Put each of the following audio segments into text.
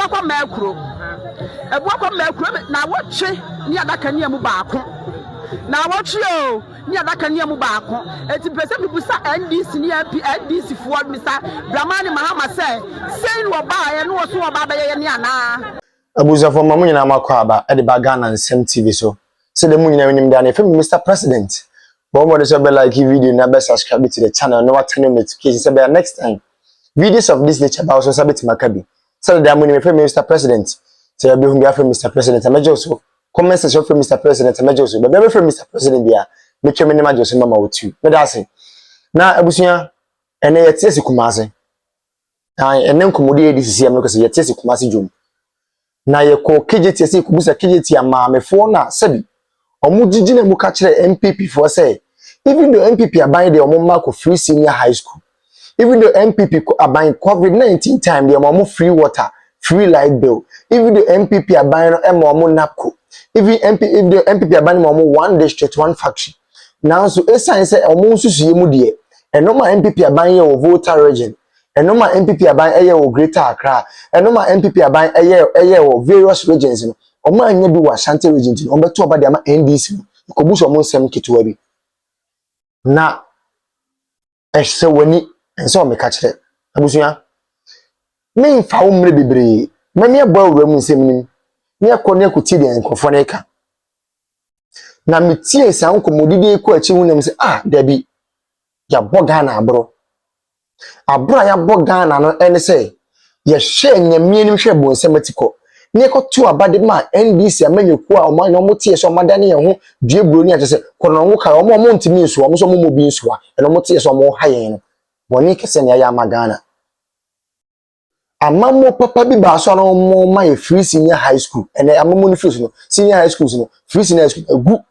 kwa mekro na woche ni adaka ni mu baako na woche o ni adaka ni mu baako eti pese bibusa NDC ni NDC for Mr. Dramani Mahama say no ba ye no so ba ba ye ni ana abuza for mamu nyina makwa aba e de ba Ghana nsem TV so se de mu nyina wenim da na fe Mr. President but more so be like video na be subscribe to the channel no what turn notification say be next time videos of this nature about so sabiti makabi so the money me fe Mr. President say you be hu be after Mr. President amajo so comment section for Mr. President amajo so be be for Mr. President dia me tweme ne majo so mama wotu me da say na abusuya ene yete si kumase ene nkomodi edi sisi am no kase yete si kumase jom na ye ko K3j3tia si kubusa K3j3tia maamefo na sabi omu gigi na mu ka kire MPP for say even though MPP aban de omu ma ko free senior high school even though MPP aban COVID-19 time de omu free water free light bill even though MPP aban no em omu napco even MPP aban no omu one district one factory now so esan say omu susuye mu de enoma MPP aban ye o voter region enoma MPP aban eye o Greater Accra enoma MPP aban eye o various regions no omo anya bi wa Ashanti region no ombeto oba de ama NDC no ko buso omo nsem ketewa bi na ehse wani ense o meka kire abusuya me mfa wo mre bebre me me abo awura mu nsem nim me akone akuti de nkofo na eka na metie san komodide ko achi hu nem se dabi ya boga na abro ya boga na no ene se ye hye nyamie nim hwe bo nsem atiko ne ko to abade ma NDC amanyeku a oman no motie so madane ye ho due bro ni atese kono no ka omo ntimi nso omo so mo bi nso a eno motie so mo hayen no woni kese ne ya magana amamo papa bi ba so no mo ma ye free senior high school ene amamo ni free no senior high schools no free senior high school egu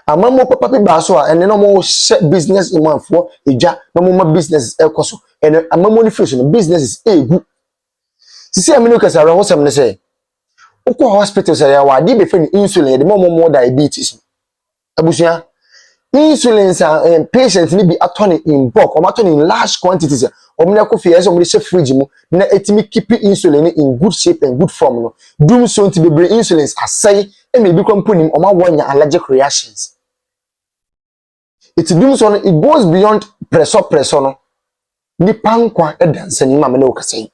amamo papa bi ba so a ene no mo business man for eja no mo ma business ekoso ene amamo ni free no businesses egu sisi aminu kasara ho sem ne say ukọ hospital say ya wa di be fe insulin de mo diabetes abusuya insulin and patients ni bi attorney in bulk or attorney in large quantities omna ko fie so mo de fridge mu na etimi keep insulin in good shape and good form no Dumsor to be insulins asay e me bi komponim o ma wonya allergic reactions it Dumsor it goes beyond pressure no ni pankwa edansani ma me okasai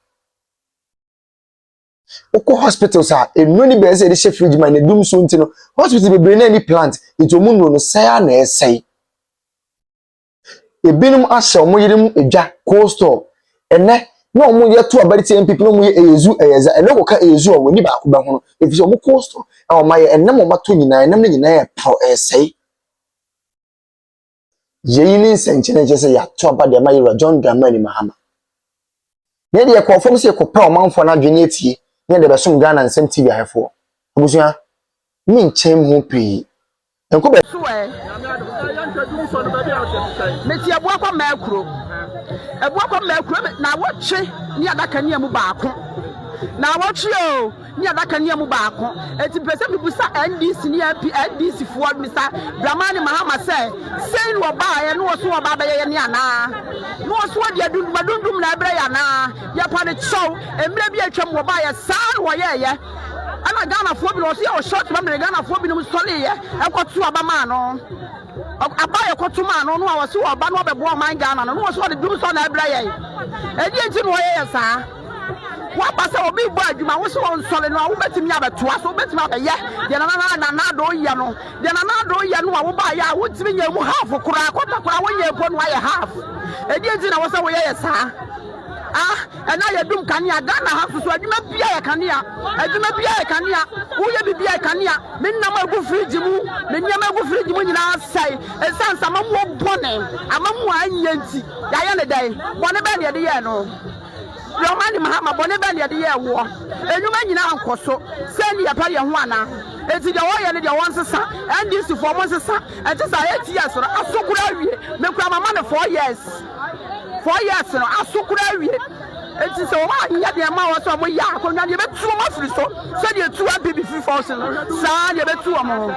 oko hospitals are enoni be say the fridge man na Dumsor ntino hospital be na ni plant it omuno no say na esay ebinum asha omo yirim edwa cold store ene na omo ye to abari MPP no mo ye ezu eyeza ene ko ka ezu o ni ba ko ba ho no efisi omo cold store e o ma ye ene mo mato nyina ene nyina ye pro esay ye ni senchene je say ya to abade ma ye John Dramani Mahama ne de ko fom se ko pa o manfo na dwene etie ne de be som Ghana nsem TV ahefo abusuya mi nchem ho pe enko be so meti abo kwa mekro na woche ni adaka ni mu baako na woche o ni adaka ni mu baako eti pese bibusa NDC ni NDC for Mr. Dramani Mahama say no ba ye no so ba ba ye ni ana no so de adundum na ebre ya na ya pa de chow emre bi atwam wo ba ye saa wo ye ana Ghana fo bi no so ye short ba me Ghana fo bi no sole ye ekotu abama no abaye kotuma no a wose wo ba no bebo man Ghana no wo so de Dumsor na ebra ye edi enti no ye saa wa ba se obi bu adwuma wo so won sole no wo betimi abetoa so betimi abaye de na do ye no de na do ye no a wo ba ya wo timi nya mu half kura kota kura wo ye po no aye half edi enti na wo se wo ye saa and I do Kania Ghana have to adjuma bia Kania wo ye bibia Kania me na ma go free jimu me nya ma go free jimu nyina sai e san sama mo bone amamu anyanti ya ye ne dai bone be ne de ye no Dramani Mahama bone be ne de ye wo enuma nyina ankoso se ne ya pa ye ho ana eti de wo ye ne de won sesa and this for mo sesa e ti sa 8 years ro asokura wie me kura mama ne 4 years no asokura wie enti so wa nya de ma wo so mo ya akonwa de betu mo afiri so se de tu abibi free force sa de betu mo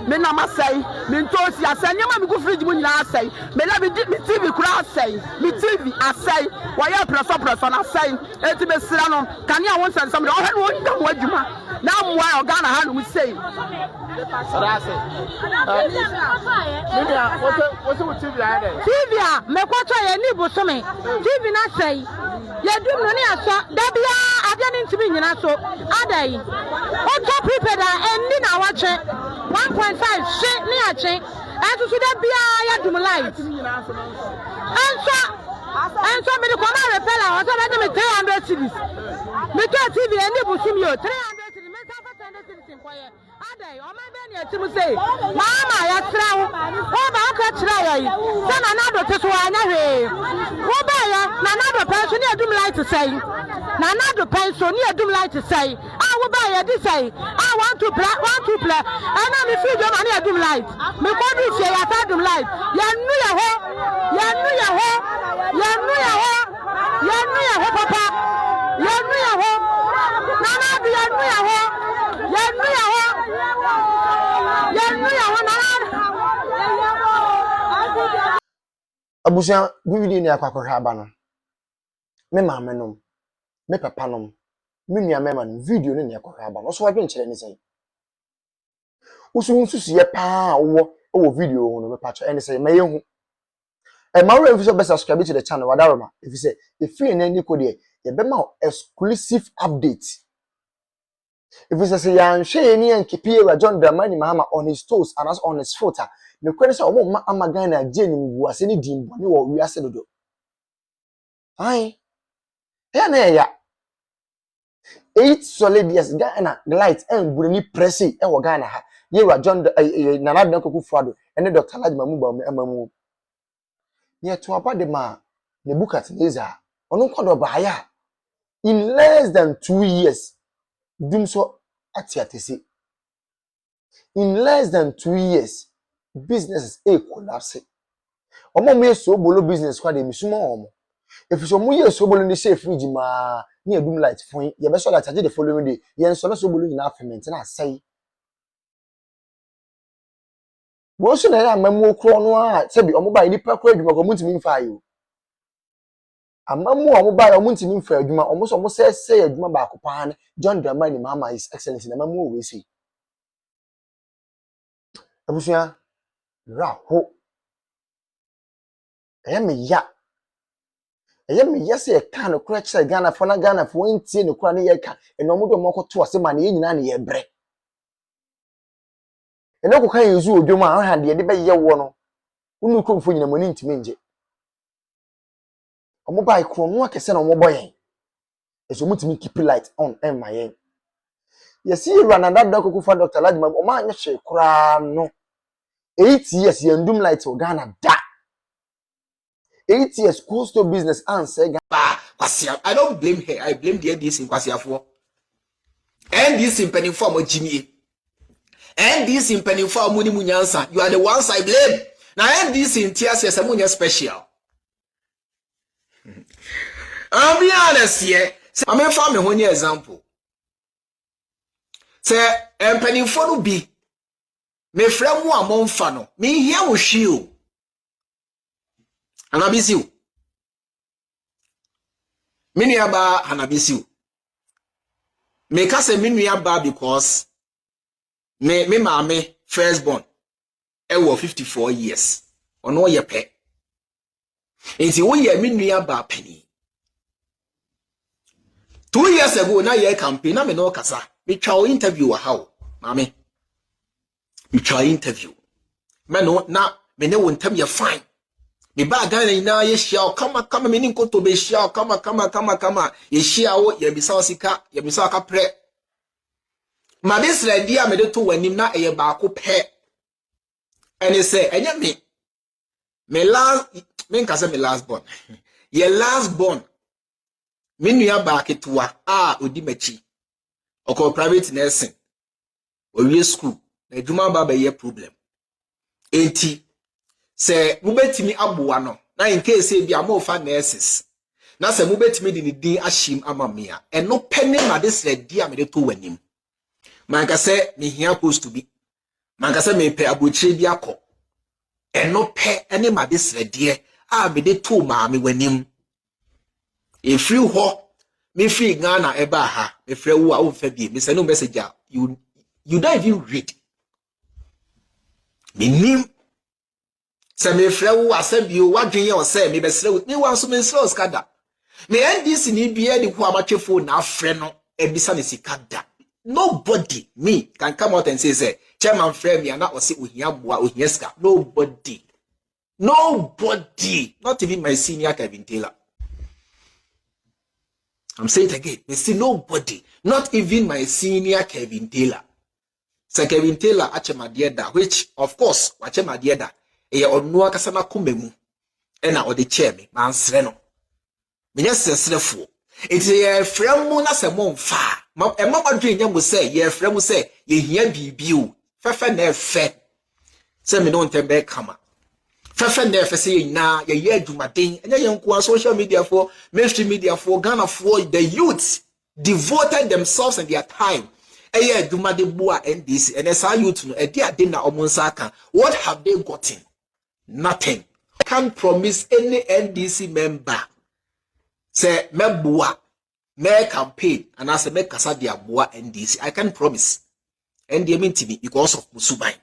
me na masai me ntosi asai nyama mi ku fridge mu nyina asai me la mi TV kura asai mi TV asai wa ya preso na asai enti be sira no kane a won san sam de o he no nya ho adwuma na mwa o Ghana ha no mu sei TV a me kwacho ye ni bosome TV na sei ye dum no ne aso da bia ade ne ntimi nyina so adai o to prepared enni na wache 1.5 she ni ache enso so da bia ya dum light enso me de koma repela o so be me 300 cities me to TV enni bosome yo 300 cities me ta 500 cities nkoye adai o ma be ne atimu sei mama ya trawo o ba o ka tra ya se na na do te so anya hwe wo ba ya na na do pension ni adum light sei na na do pension ni adum light sei wo ba ya di sei want to play ana mi fi jo ma ni adum light me ko du se ya ta adum light ya nu ya ho papa ya nu ya ho na na bi ya nu ya ho abusia video ni akwakohwa aba no me maame nom me papa nom me nua mema no video ni akwakohwa aba no so wadwe nkyere ni sei usu ye pa wo video ho no me pacho ene sei mayehu e mawo if you be subscribe to the channel wadaroma if you say if you na ni ko de ye be ma exclusive update if you say ya nhwe ni ankipie wa John Dramani Mahama on his toes and on his foot me kwere say omo ma amagan na je ni mbu ase ni dimbo ni wo wi ase dodo ai ya na ya 8 solid years Ghana light and buru ni pressy e wo Ghana ha ye wa John Nana Danko Kufuado ene Dr. Lajma mu ba mu amamu ye to apa de ma Nebukadnezar onu kwado ba ya in less than 2 years Dumsor atiatese in less than 2 years businesses collapse omo me so bolo business kwa de misuma omo if so mu ye so bolo ni share fridge ma ni adum light fon ye be so that the following day ye so so bolo nyina ferment na asai wo so na ya mamu okro no a se bi omo ba ni pa kro adwuma ko mutimi mfa ayo amamu omo ba omo ntimi mfa adwuma omo so omo se adwuma ba akopa ne John Dramani Mahama His Excellency na mamu we say abusia raho eyeme ya se ka no kura kire Ghana fo ntie no kura ne ye ka eno mo do mo koto ase ma ne nyina ne ye bre eno ko kan yezu odwom a ha de be ye wo no unu ko mfo nyina mo ni ntime nje omo bai kro no akese na omo boyen eso mutimi keep light on en mayen yesi Nana Danko Kufuado Dr. Lajma o ma anya hwe kura no 8 years yandum light o Ghana da 8 years coastal business answer Kwasia. I don't blame her. I blame the NDC in Kwasiafo. NDC in Pennyform or Jimmy. NDC in Pennyform Muni Munyansa. You are the ones I blame. Now NDC in Tias is a Munya special. I'll be honest here. I'm a farmer one example. Say, and Pennyform be. Me friend one month fano. Me here with you. Anabisiu. Minu yaba anabisiu. Me kase minu yaba because me mame firstborn. Ewo 54 years. Ono ye pe. Inti wo ye minu yaba penny. 2 years ago na ye campaign na me no kasa. Me twa interview wa how. Mame. Me twa interview. Me no na me ne wontam ye fine. Me ba Ghana ina ye shia kama me ninko to be shia kama ye shia wo ye bisa sika ye bisa ka pre ma this ready a me de to wanim na ye ba ko pe ene say enye me last born ye last born me nua ba ketua odi machi oko private nursing owie school na adwuma ba ye problem enti se mubetimi aboa no na in case e bia mo fa nurses na se mo betimi di ni din ahim ama me a eno pene ma de sredi a me de to wanim manka se me hia post to be manka se me pe abochire bi akọ eno pe ene ma de sredi a me de to ma me wanim efri ho me free Ghana eba ha me frɛ wo a wo fa bi me send no message a you don't even read me nim se me frɛ wo asabi o wadwen ye o se me besrɛ wo me wan so me nsrɛ skada me NDC ni bia de ho amatwefo na afrɛ no ebisa ne sikada nobody me can come out and say chairman frɛ me na o se ohia boa ohia ska nobody not even my senior Kevin Taylor. I'm saying it again. Me see nobody, not even my senior Kevin Taylor. So Kevin Taylor achema dieda, which of course achema dieda. Eye onua kasa na kumemu. Ena odi chairman man sreno. Me nyese srefo. It ye fremu na se mo mfa. E mama dwen nya mo se ye fremu se ye hia bibi o. Fefe na efe. Se me no ntembe kama. Fefe na efe se na ye adwumaden. Enya ye nko social media for mainstream media for Ghana for the youth devoted themselves and their time. Eye adwumade boa NDC and esa youth no e dia de na omonsa aka. What have they gotten? Nothing. I can't promise any NDC member say me boa me campaign and I say me kasa dia boa NDC. I can't promise. NDC mean to me because of musubai.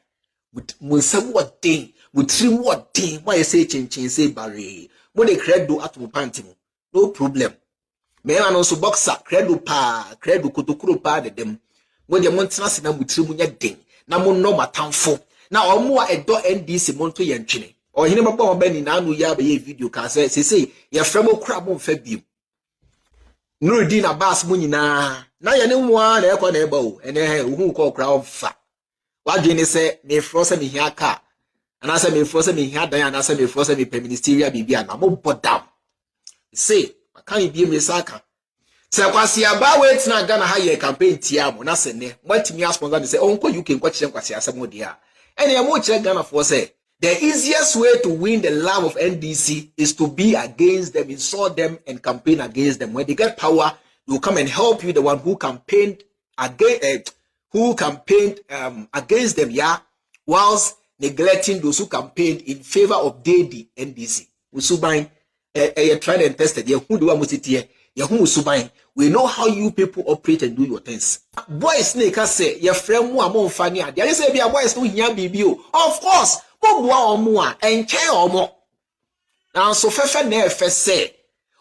With musabu what thing, with trim what thing, why you say chin say barre. Mo de credo at mo panty mo. No problem. Me an also boxer credo kotokuro pa de dem. Mo de mo ntena se na mo trim nya den. Na mo no matamfo. Na omo a edo NDC mo nto ye ntwene. O hine mabba mo ba ni na anu ya ba ye video ka say ye fremo kra mo mfa biem. Nurudin Abbas mo nyina. Na ye ne mo a na ekọ na eba o. Ene he ohun ko kra omfa. Wadwe ne se me fro se me hia ka. And I say me fro se me hia dan and I say me fro se me ministerial bibia na mo bodam. Say, I can't be me saka. Se kwasi aba wait na Ghana ha ye campaign tia mo na se ne. Mwatimi sponsor ne say onko UK nkwa kire kwasi asem dia. Ene ye mo kire Ghana for say the easiest way to win the love of NDC is to be against them, insult them, and campaign against them. When they get power, they will come and help you, the one who campaigned against against them, yeah, whilst neglecting those who campaigned in favor of the NDC. Usubain, tried and tested. We know how you people operate and do your things. Boys, snake, I say, your friend, more funny. There say, be a boys, no, of course. And care or more. Now, so Fefe never say,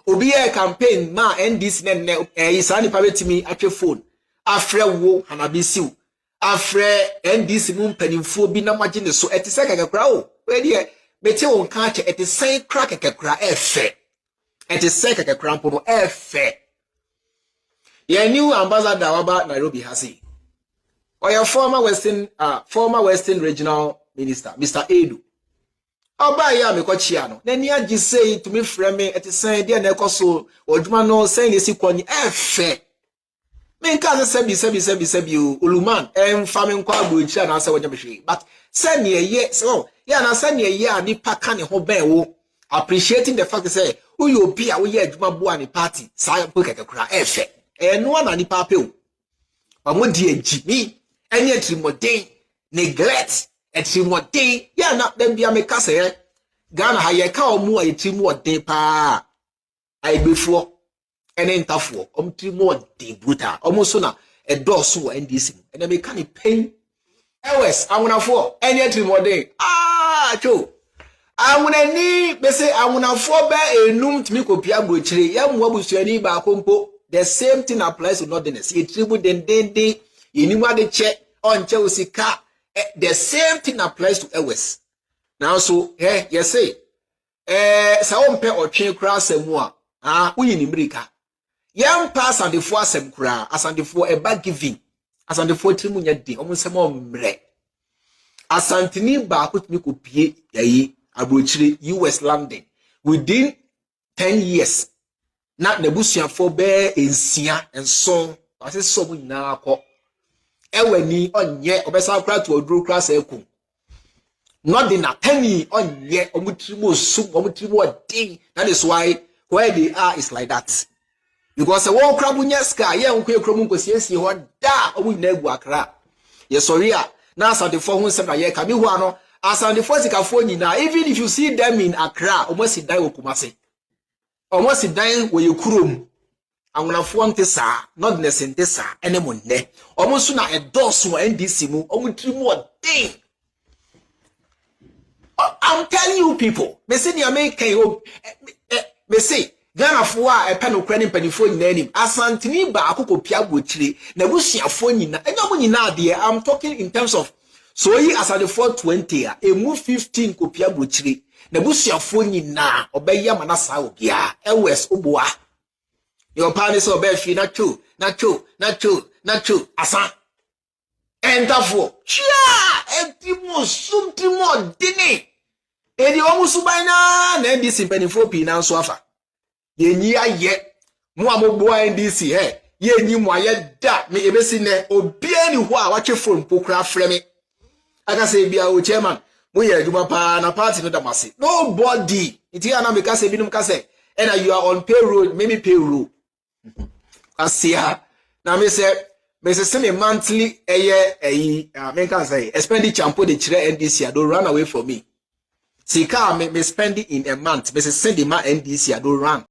Obi a campaign ma NDC is any private me at your phone. Afre wo hanabisiu. Afre NDC mum penifo bi na magine so eti se kakakra o. We de meti won ka che eti sen kra kakakra efe. Eti se kakakra mpo no efe. Ye new ambassador waba Nairobi hasi. Or your former Western regional minister, Mr. Edu. Oba ya me kwachia no. Na ni agi say to me frame eti sen de na ekoso odwuma no sen esi kwani efe. Me nka sebi uluman family nkwa agbochi na ase wonyamhwe but say ne ye so ya na say ne ye ani paka ne ho ben wo appreciating the fact say who you be a wo ye adwuma bo ani party say po kekekura efe no na ni papa o amodi agimi eni atrimodin neglect atrimodin ya na dem bia me ka say Ghana ha ye ka omu a atrimodin pa aibefo ene ntafo omtrimodin brutal omuso na edoso wo NDC ene me ka ni pain ewes awunafo ene atrimodin cho awunani be say awunafo be enum timi kopia brochire ya mu abusuani ba kompo the same thing applies to northerners ye tribu den yenimu ade che onche osika the same thing applies to ewes now so you say sa ompe otwe kra asemu a uyini mrika yam pass and the four asem kra asandefo eba giving asandefo trimu nya din omsem omre asantini ba akotumi kopie yayi abrochire US landing within 10 years na nebusuafo be ensia enson ase somu nyina akọ ewani onye obesa kra to oduru kra sa eku not the na penny onye omutrimo sum omutrimo odin. That is why where they are is like that. Because a war crab in your sky, yeah, okay, Cromunco, what da, or we never Accra. Yes, sorry, now Sandy for whom some year can be one, as Sandy for the now, even if you see them in Accra, almost it die Kumasi. Almost it die where you crum. I'm gonna form this, not necessarily this, anymore, almost sooner a dozen and this, almost 3 more thing. I'm telling you, people, me say the American, me say. Ghana for a pen of credit pennyphone name. Asantini ba akoko pia bochire. Na busia phone na. Enya mo nyina de. I'm talking in terms of so yi asade 420 a emu 15 ko pia bochire. Na busia phone na obeya manasa obia. Ewes oboa. Your partner so be fi na chu asa. Enter for. Chia etimo sumtimo dini. Edi omu subaina na ndi simpenifo pi na nso afa. Yenyi aye mo amogbo NDC yenyi mo aye da me ebesi ne obia ni ho a wache phone pokra frame aka say bia o chairman mo ye aduma pa na party no damase nobody iti ana me ka say binum ka say and you are on payroll maybe payroll asia na me say me monthly me can say expenditure ampo de chire NDC don't run away from me sika me spending in a month me say send the man NDC don't run